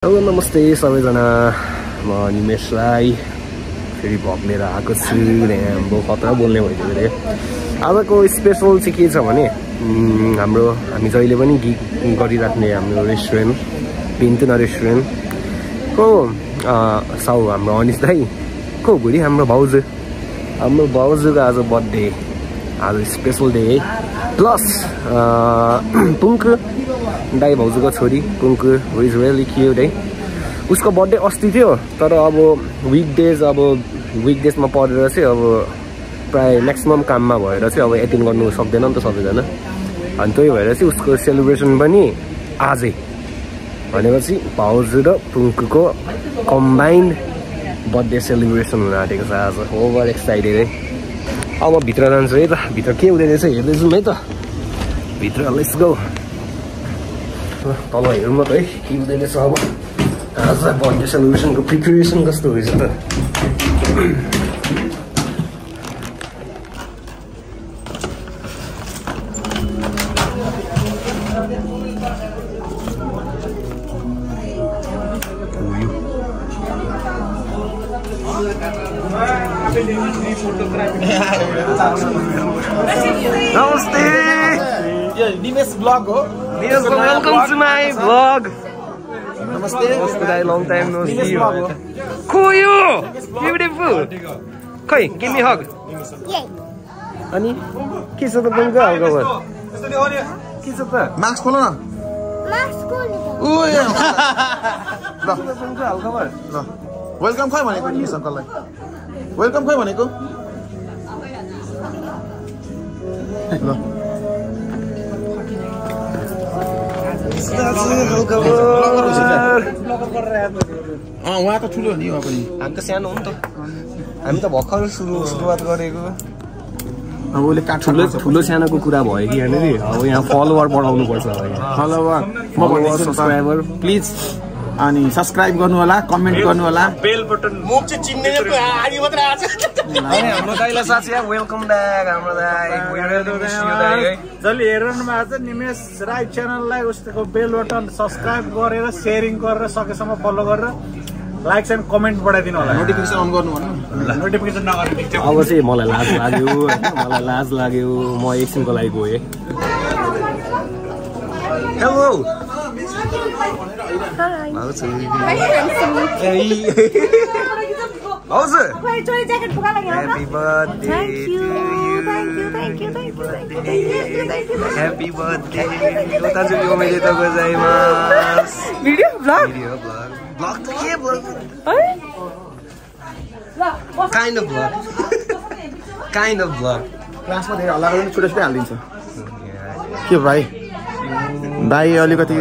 Hello नमस्ते सबैजना म निमेश राई फेरि भग लिएर आएको छु हाम्रो खतरा बोल्ने भइदियो अरे आजको स्पेशल चाहिँ के छ भने हामी जहिले पनि गिग गरिराख्ने हाम्रो रेस्टुरेन्ट पिन्तुना रेस्टुरेन्ट को साउ हाम्रो अनिस दाई को भुरी हाम्रो भाउजूको आज बर्थडे आज स्पेशल डे है प्लस पुङ्कु दाई भाउजूको छोरी पुङ्कु हु इज रियली क्युट है उसको बर्थडे अस्ति थियो तर अब विकडेजमा परेर चाहिँ अब प्राय म्याक्सिमम काममा भएर चाहिँ अब एटेन्ड गर्नु सक्दैन नि त सबैजना अनि त्यही भएर चाहिँ उसको सेलिब्रेसन पनि आजै भनेपछि भाउजू र पुङ्कुको कम्बाइन्ड बर्थडे सेलिब्रेसन हुन आँटेको छ आज ओभर एक्साइटेड है अब म भित्र जान्छु है त भित्र के हुँदै रहेछ हेर्दै जाउँ है त भित्र लेट्स गो तल हेरौँ न त है के हुँदै रहेछ अब आज बर्थडे सेलिब्रेसनको प्रिपरेसन कस्तो हुँदैछ त नमस्ते निमेश ब्लग हो वेलकम टु माई ब्लग नमस्ते guy long time no see you who you beautiful खै give me hug अनि के छ त बङ्गा हल्का के छ त मास्क खोल न मास्क खोल ओ या ल बङ्गा हल्का भर ल वेलकम खै भनेको निमेश अंकललाई वेलकम खै भनेको ल उहाँ त ठुलो नि उहाँ पनि हामी त सानो हो नि त हामी त भर्खर सुरुवात गरेको अब उसले काठ ठुलो सानोको कुरा भयो कि होइन नि अब यहाँ फलोवर बढाउनु पर्छ फलोवर सब्सक्राइबर प्लिज अनि सब्सक्राइब गर्नु होला कमेन्ट गर्नु होला बेल बटन मुख चाहिँ चिन्दैन आगे मात्र आछ हाम्रो दाइला साथी वेलकम ब्याक हाम्रो दाइ जसले हेर्नु भएको छ निमेश राई च्यानललाई उसको बेल बटन सब्सक्राइब गरेर सेयरिङ गरेर सकेसम्म फलो गरेर लाइक एन्ड कमेन्ट बढाइदिनु होला नोटिफिकेसन अन गर्नु भन नोटिफिकेसन नगर्नु अब चाहिँ मलाई लाज लाग्यो म एकछिनको लागि गएँ hello Happy birthday to you. Happy birthday. Otazuki omedetou gozaimasu. Video vlog. Vlog to ke vlog? Kind of vlog. क्लासमा धेरै हल्ला गरेर छुट्टै हालिदिन्छ के भाइ दाइ अलिकति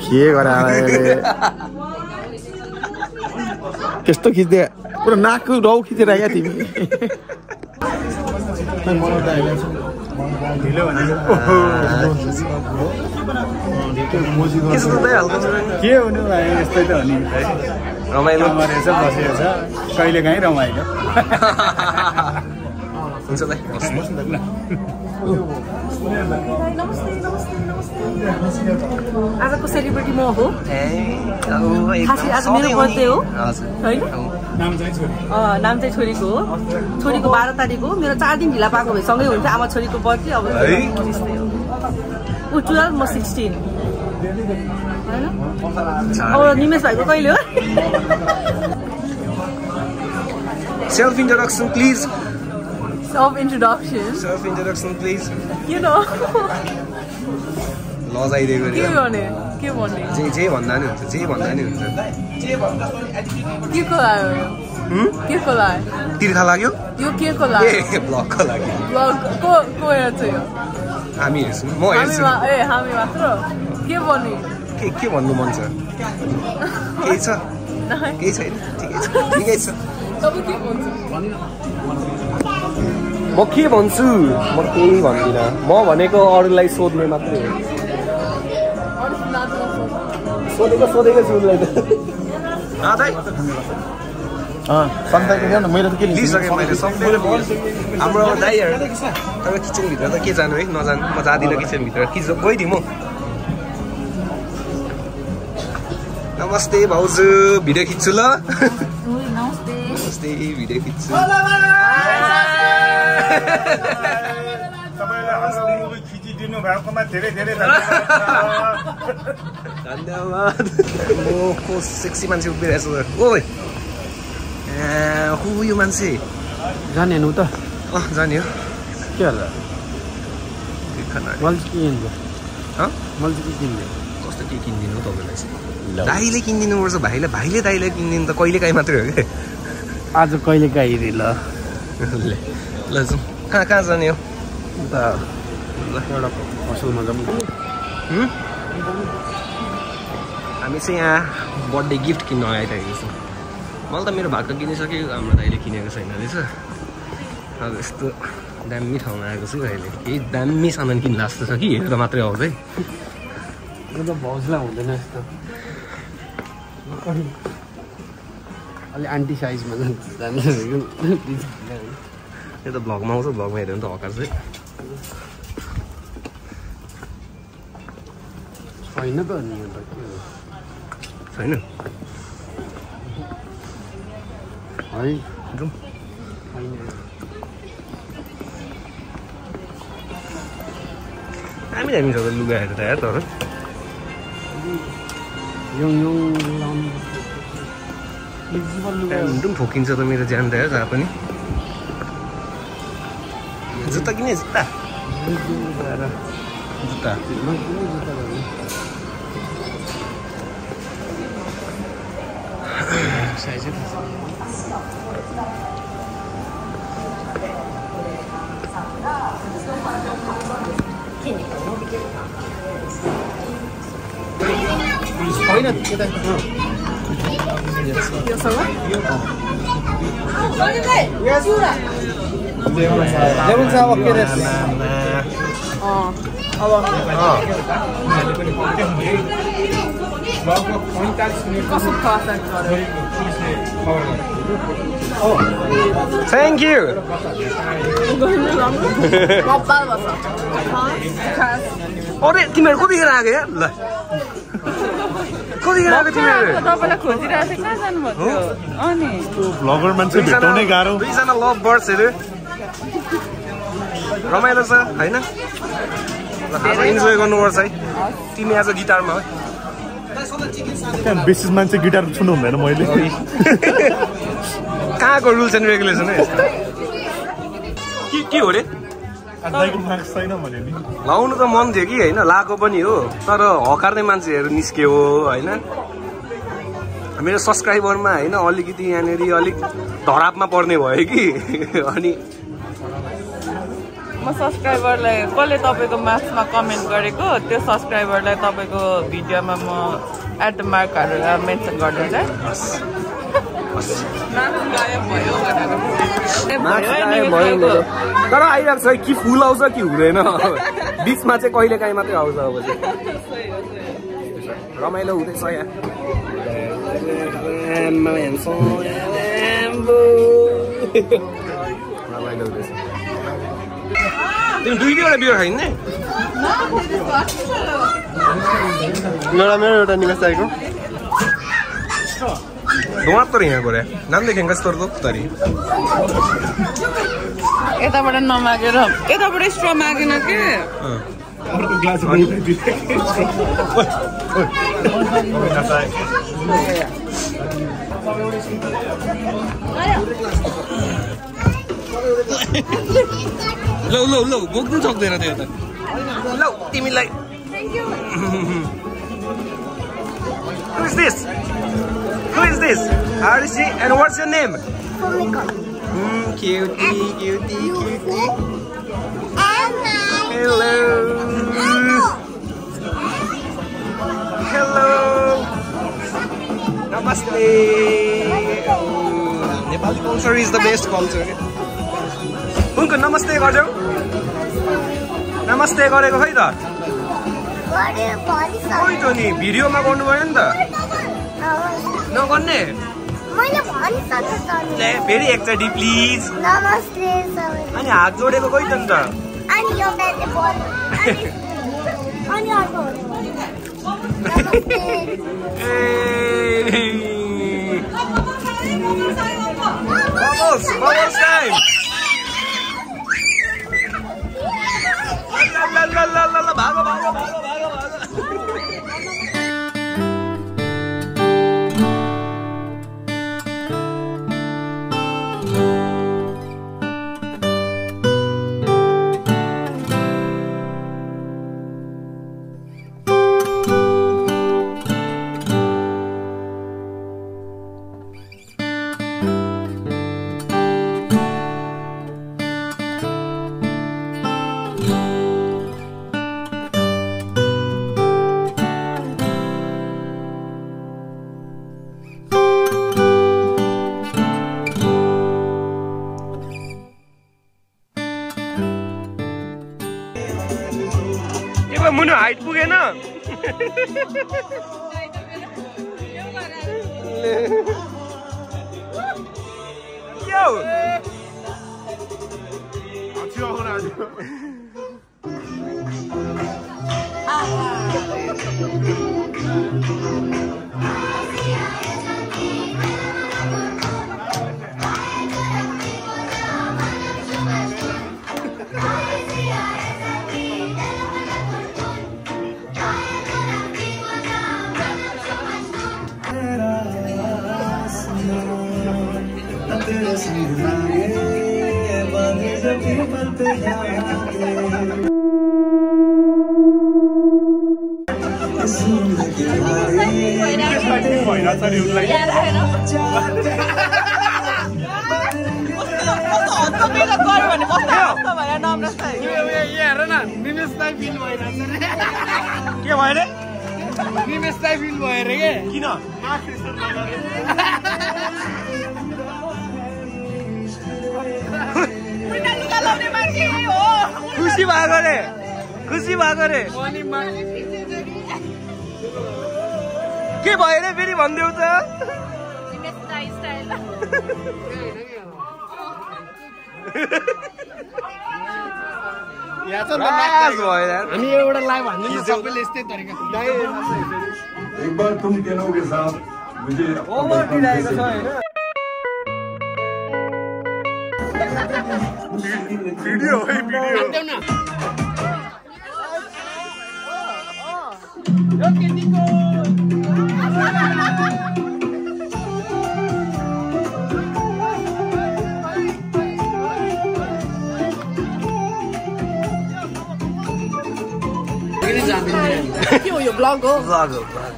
के गरे त्यस्तो खिच्दै पुरा नाकको रौ खिचेर आइया तिमी के हुनु भयो यस्तै त हो नि रमाइलो रहेछ बसेको छ कहिले काहीँ रमाइलो हुन्छ दाइ आजको सेलिब्रिटी म हो आज मेरो बर्थडे हो होइन नाम चाहिँ छोरीको हो छोरीको 12 तारिक हो मेरो 4 दिन ढिला पाएको भए सँगै हुन्छ आमा छोरीको बर्थडे अब त्यस्तै हो ऊ 12 म 16 हैन अब निमेश भाइको कहिले हो self introduction please self introduction please you know लजाइदिएको के भन्ने जे भन्दा नि हुन्छ के को लाग्यो के को लाग्यो तिर्खा लाग्यो यो के को लाग्यो ब्लगको लागि ब्लग को हेर्छ यो हामी हेर्छौँ म हेर्छु हामी मात्र के भन्ने के भन्नु मन छ केही छ केही छैन ठिकै छ तपाईँ के भन्नु म के भन्छु म केही भन्दिनँ म भनेको अरूलाई सोध्ने मात्रै हो सोधेको छु उसलाई त सन्ताइको थियो न मैले त के लिइसकेँ मैले सबैले हाम्रो दाइहरू तपाईँ किचनभित्र त के जानु है नजानु म जाँदिनँ किचनभित्र गइदिउँ म नमस्ते भाउजू भिडियो खिच्छु ल नमस्ते नमस्ते भिडियो खिच्छु तपाईले हाम्रो मुभी खिचिदिनु भएकोमा धेरै धेरै धन्यवाद म को सेक्सी मान्छे उभिरहेको छु ओइ को यो मान्छे जाने नु त जाने हो के होला मैले के किन्छु मैले के किन्छु कस्तो के किनिदिनु तपाईँलाई दाइले किनिदिनु पर्छ भाइले दाइले किनिदिनु त कहिले काहीँ मात्रै हो कि आज कहिले काहीँ ल ल जाउँ कहाँ जाने हो त एउटा पसलमा जाउँ हामी चाहिँ यहाँ बर्थडे गिफ्ट किन्न आइरहेको छौँ मैले त मेरो भाग त किनिसकेँ हाम्रो दाइले किनेको छैन रहेछ अब यस्तो दामी ठाउँमा आएको छु अहिले केही दामी सामान किन्ला जस्तो छ कि हेरेर मात्रै आउँछ है यो त भाउजूलाई हुँदैन यस्तो अलि आन्टी साइजमा जान्छ यो त भ्लगमा आउँछ भ्लगमा हेऱ्यो भने त हकार चाहिँ छैन त अनि अन्त के हो छैन है जाउँ दामी दामी छ त लुगाहरू त यार तर एकदम ठोकिन्छ त मेरो ज्यान त यार जहाँ पनि जुत्ता किने जुत्ता जुत्ता Thank you. अरे तिमीहरू कतिखेर आएको यार ल कतिखेर आएको तिमीहरू तपाईँलाई खोजिरहेको थिएँ कहाँ जानुभएको अनि ब्लगर मान्छे भेटाउनै गाह्रो दुईजना लभ बर्ड्सहरू रमाइलो छ होइन आज इन्जोय गर्नुपर्छ है तिमी आज गिटारमा है बेसिस मान्छे गिटार छुनु हुँदैन मैले कहाँको रुल्स एन्ड रेगुलेसन है के हो रे लाउनु त मन थियो कि होइन लाएको पनि हो तर हकार्ने मान्छेहरू निस्क्यो होइन मेरो सब्सक्राइबरमा होइन अलिकति यहाँनिर अलिक धरापमा पर्ने भयो कि अनि म सब्सक्राइबरलाई कसले तपाईँको मार्क्समा कमेन्ट गरेको त्यो सब्सक्राइबरलाई तपाईँको भिडियोमा म एट द मार्कहरू मेन्सन गरिदिन्छ तर आइरहेको छ कि फुल आउँछ कि हुँदैन बिचमा चाहिँ कहिले काहीँ मात्रै आउँछ अब चाहिँ रमाइलो हुँदैछ यहाँ रमाइलो हुँदैछ तिमी दुईवटा बियर खाइने एउटा मेरो एउटा निमेश दाइको दोमात्तर यहाँ गरे नाम देखेँ कस्तो तरी यताबाट नमागेर यताबाट स्ट्र मागेन के लौ लौ लौ बोक्नु सक्दैन त्यो त लौ तिमीलाई Who is this? Who is this? How is she? And what's your name? Cutie, cutie, cutie. Hello. Hello. Namaste. Nepali culture is the best culture. उनको नमस्ते गर्छौ नमस्ते गरेको खै त खोइ त नि भिडियोमा गर्नु भयो नि त नगर्ने फेरि एकचोटि प्लिज अनि हात जोडेको खोइ त नि त ए Bubbles time. La la la la la भागो भागो भागो भागो भागो मुनु हाइट पुगेन खुसी भएको रे खुसी भएको रे के भयो रे फेरि भन्देऊ त हामी एउटा लाइभ हान्दिन्छ सबैले यस्तै तरिका एक बार तुम कहनों के साथ मुझे ओभर दिइरहेको छ हैन वीडियो है वीडियो के हो यो ब्लग हो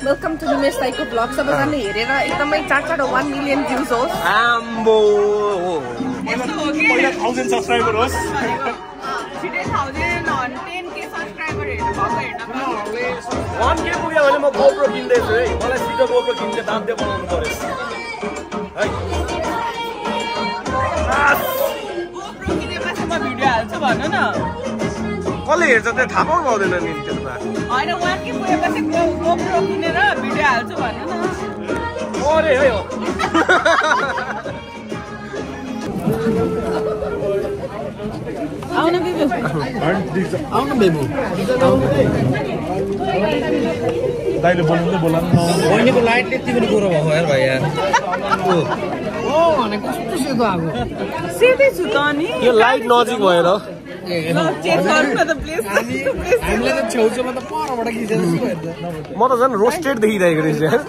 वेलकम टु निमेश दाइको ब्लग सबैजनाले हेरेर एकदमै चाँडो 1 मिलियन भ्युज होस् आम्बो पहिला 1000 सब्स्क्राइबर होस् 1K पुग्यो भने म गोप्रो किन्दैछु है मलाई छिटो गोप्रो किन्ने बाध्य बनाउनु पर्यो है गोप्रो किनेपछि म भिडियो हाल्छु भन्नु न कसले हेर्छ त्यो थाहा पाउनु पाउँदैन नि त्यसमा हैन 1K पुगेपछि गोप्रो किनेर भिडियो हाल्छु भन्नु न अरे है हो आउन बेबु आउन बेबु दाइले बोलाउनु बहिनीको लाइट यति पनि गोरो भएको यार भाइ यार ओ भने कस्तो सेतो आको सेतै छु त नि यो लाइट नजिक भएर चेक गर्नु न त प्लिज हामीले त छेउछेउमा त परबाट खिचेर म त झन् रोस्टेड देखिरहेको रहेछ यार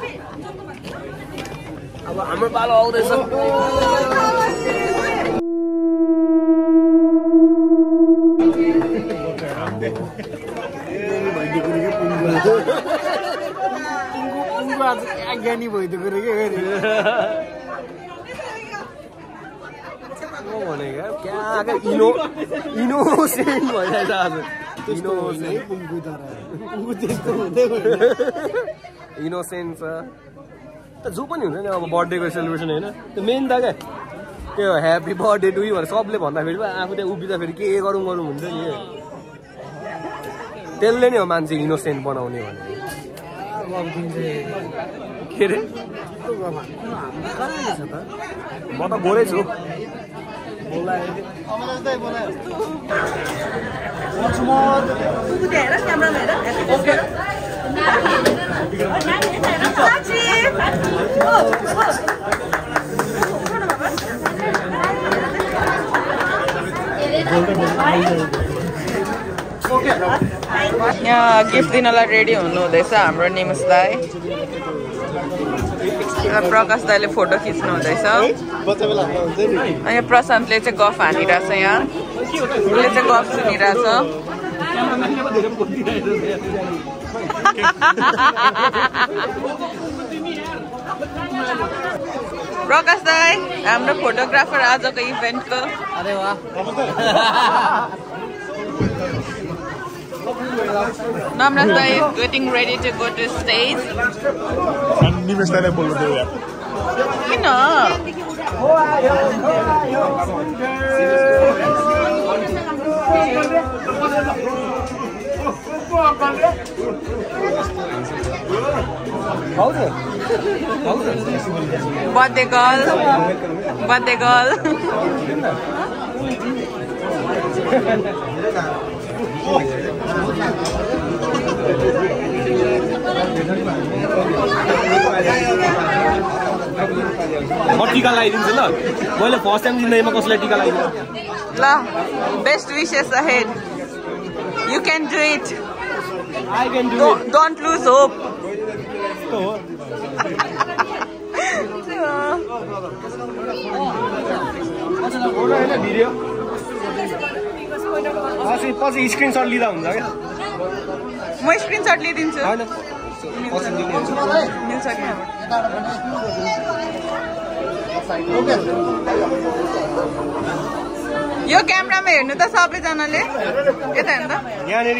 अब हाम्रो पालो आउँदैछ ज्ञानी भइदिएको रे इनोसेन्ट भइरहेछ आज इनोसेन्ट छ जो पनि हुन्छ नि अब बर्थडेको सेलिब्रेसन होइन त्यो मेन त क्या त्यो ह्याप्पी बर्थडे टु यु भनेर सबले भन्दाखेरि पो आफू त्यहाँ उभिँदाखेरि के गरौँ हुन्छ नि त्यसले नै हो मान्छे इनोसेन्ट बनाउने भने के अरे म त गोरै छु यहाँ गिफ्ट दिनलाई रेडी हुनुहुँदैछ हाम्रो निमेश दाई। प्रकाश दाईले फोटो खिच्नु हुँदैछ। अनि प्रशान्तले चाहिँ गफ हानिरहेछ। यहाँ उसले चाहिँ गफ सुनिरहेछ। प्रकाश दाई हाम्रो फोटोग्राफर आजको इभेन्टको। अरे वाह Namras Dai is getting ready to go to stage. निमेश दाइले बोल्नु दियो यार। किन? Birthday girl. Birthday girl. म टिका लगाइदिन्छु ल। मैले फर्स्ट टाइम जिन्दगीमा कसैलाई टिका लगाइदिन्छु ल। Best wishes ahead. You can do it. I can do it. Don't lose hope. Video पछि स्क्रिनसट लिँदा हुन्छ क्या? म स्क्रिनसट लिदिन्छु। मिल्छ क्या? यो क्यामेरामा हेर्नु त सबैजनाले। यता हेर्नु त। यहाँनिर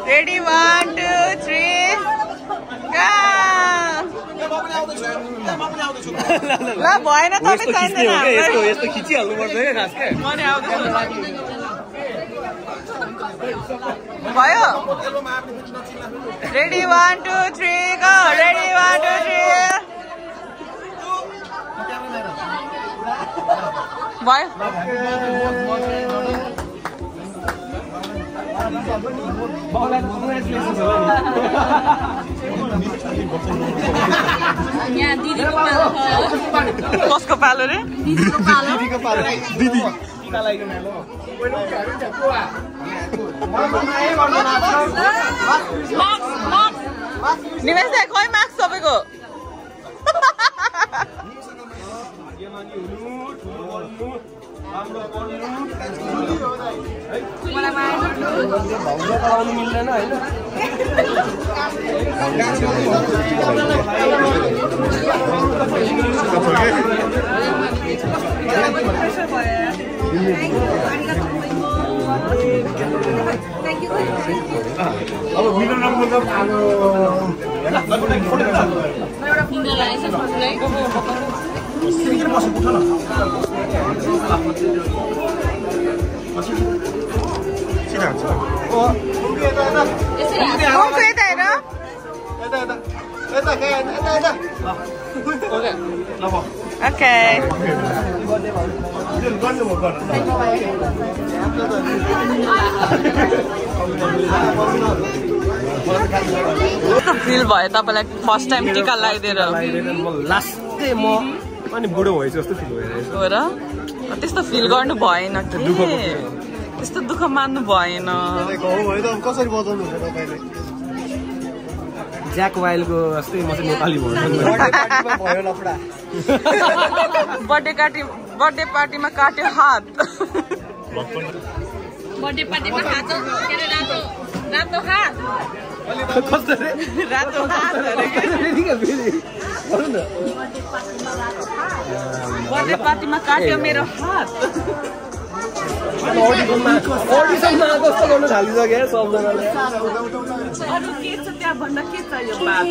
रेडी 1 2 3 ल भएन तपाईँ चाहिँदैन। यस्तो खिचिहाल्नु पर्छ क्या खास क्या। म नि आउँदैछु। भयो? Ready 1 2 3 go. रेडी 1 2 3 भयो? यहाँ दिदीको पालो छ। कसको पालो रे? दिदीको पालो। दिदी निमेश दाइ खोइ मार्क्स सबैको? मिल्दैन होइन। अब विनर नम्बर त Okay. फिल भयो तपाईलाई फर्स्ट टाइम टिका लगाइदिएर? लास्टै म अनि बुढो भएछु जस्तो फिल भइरहेछ। हो र? त्यस्तो फिल गर्नु भएन कि? त्यस्तो दुःख मान्नु भएन। कसरी बजाउनु हुन्छ तपाईले? ज्याक वाइल्डको जस्तै म चाहिँ नेपाली भन्छु। बर्थडे पार्टीमा काट्यो हात। बर्थडे पार्टीमा हात के रे रातो हात। कस्तो रे? रातो हात अरे के? बर्थडे पार्टीमा काट्यो मेरो हात। अडिसनमा कस्तो गर्नु थालिसक्यो सबजनाले। अरू के छ त्यहाँ भन्दा के छ यो बात?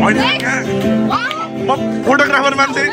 म फोटोग्राफर मान्छे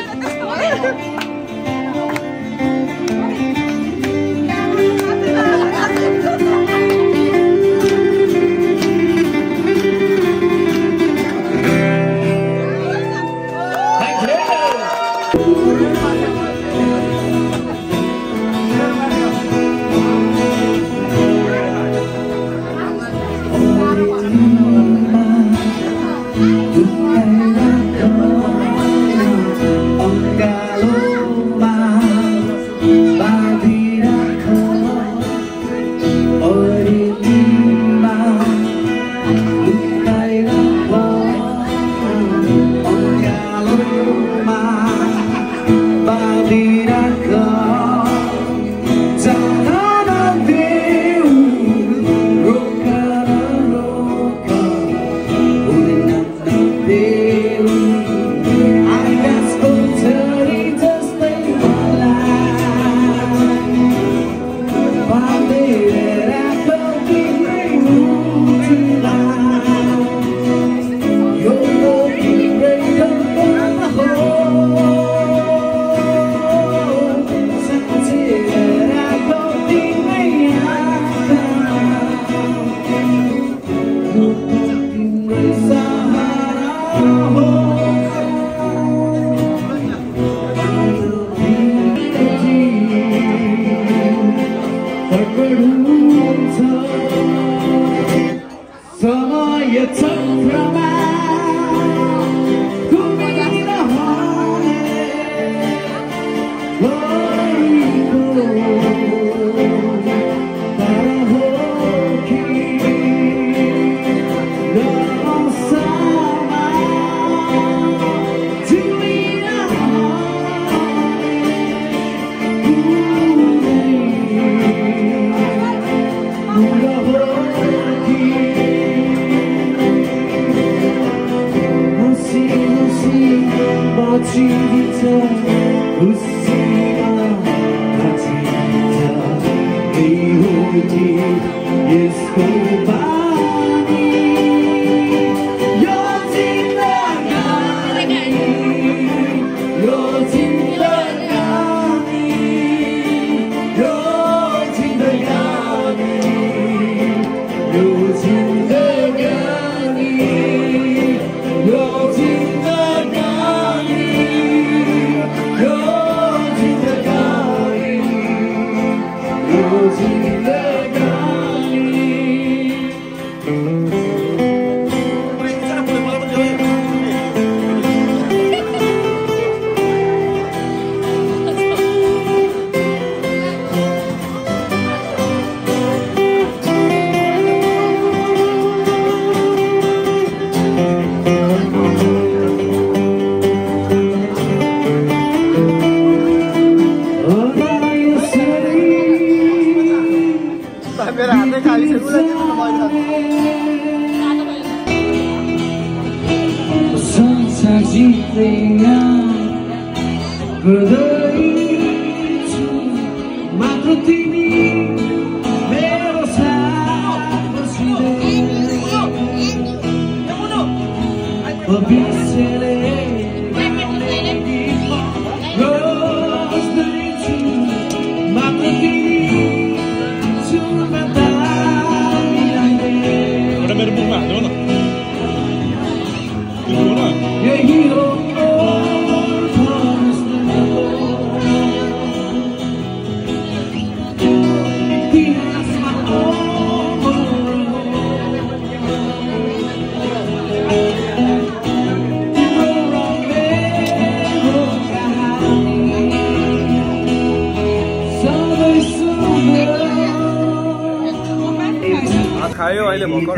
खायो अहिले भर्खर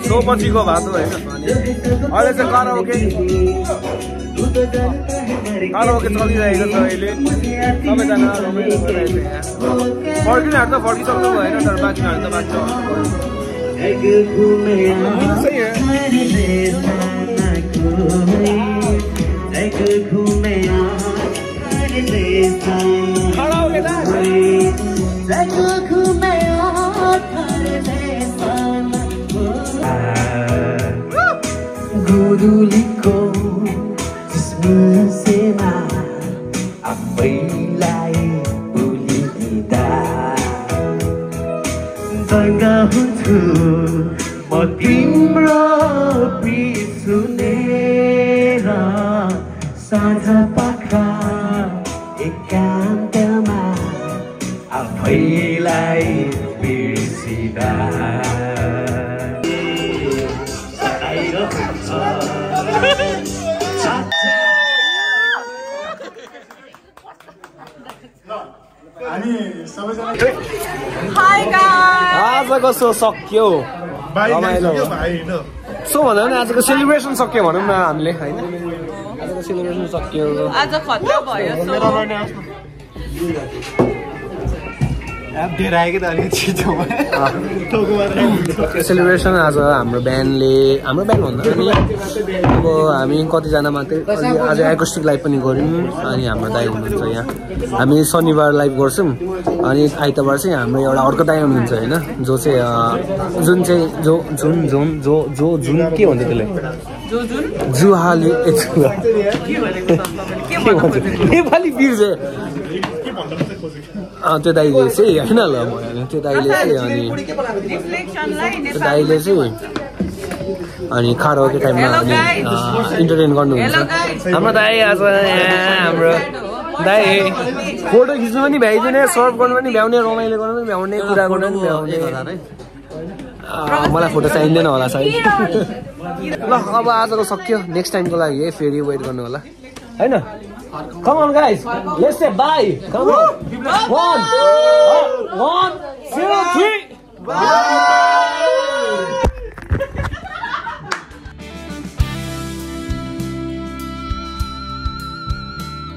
सो पछिको भातो होइन अहिले चाहिँ कराओके चलिरहेको छ अहिले सबैजना रमाइलो गरिरहेको छ यहाँ फर्किनेहरू त फर्किसक्नु भएन तर बाँकीहरू त बाँकी छ सुरुलीको मुसेमा आफैलाई भुलिदिँदा दङ्ग हुन्छु म तिम्रो गीत सुनेर साँझ पखा एकान्तमा आफैलाई बिर्सिँदा आजको सो सक्यो सो भन्दा पनि आजको सेलिब्रेसन सक्यो भनौँ न हामीले होइन आजको सेलिब्रेसन सक्यो आज खतरा भयो सेलिब्रेसन आज हाम्रो ब्यान्डले हाम्रो ब्यान्ड भन्दा पनि अब हामी कतिजना मात्रै आज एकोस्टिक लाइभ पनि गऱ्यौँ अनि हाम्रो दाइ हुनुहुन्छ यहाँ हामी शनिबार लाइभ गर्छौँ अनि आइतबार चाहिँ हाम्रो एउटा अर्को दाइ हुनुहुन्छ होइन जो चाहिँ जुन के भन्छ त्यसलाई जुहाली नेपाली बिर्से त्यो दाइले चाहिँ होइन ल त्यो दाइले चाहिँ अनि त्यो दाइले चाहिँ अनि खारोको टाइममा इन्टरटेन गर्नुहुन्छ हाम्रो दाइ आज हाम्रो दाइ फोटो खिच्नु पनि भ्याइदिने सर्भ गर्नु पनि भ्याउने रमाइलो गर्नु पनि भ्याउने कुरा गर्नु पनि भ्याउने मलाई फोटो चाहिँदैन होला सायद ल अब आजको सक्यो नेक्स्ट टाइमको लागि है फेरि वेट गर्नु होला होइन Come on guys, let's say bye. Come on. 1